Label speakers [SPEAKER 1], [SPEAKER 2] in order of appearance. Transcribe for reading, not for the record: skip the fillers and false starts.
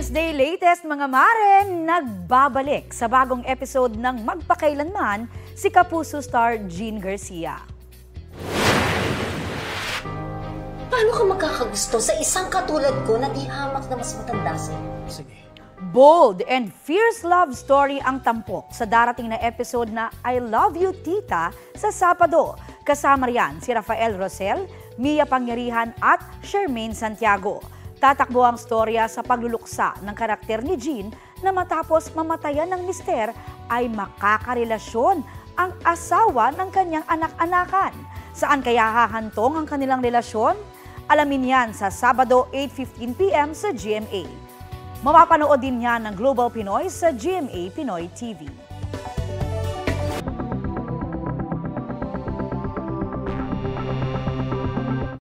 [SPEAKER 1] Wednesday latest mga mare, nagbabalik sa bagong episode ng Magpakailanman si Kapuso star Jean Garcia.
[SPEAKER 2] Paano ka magkakagusto sa isang katulad ko na di hamak na mas matanda sa'yo?
[SPEAKER 3] Sige.
[SPEAKER 1] Bold and fierce love story ang tampok sa darating na episode na I Love You Tita sa Sabado. Kasama riyan si Rafael Rosel, Mia Pangyarihan at Shermaine Santiago. Tatakbo ang storya sa pagluluksa ng karakter ni Jean na matapos mamatayan ng mister ay makakarelasyon ang asawa ng kanyang anak-anakan. Saan kaya hahantong ang kanilang relasyon? Alamin yan sa Sabado 8:15 p.m. sa GMA. Mapapanood din yan ng Global Pinoy sa GMA Pinoy TV.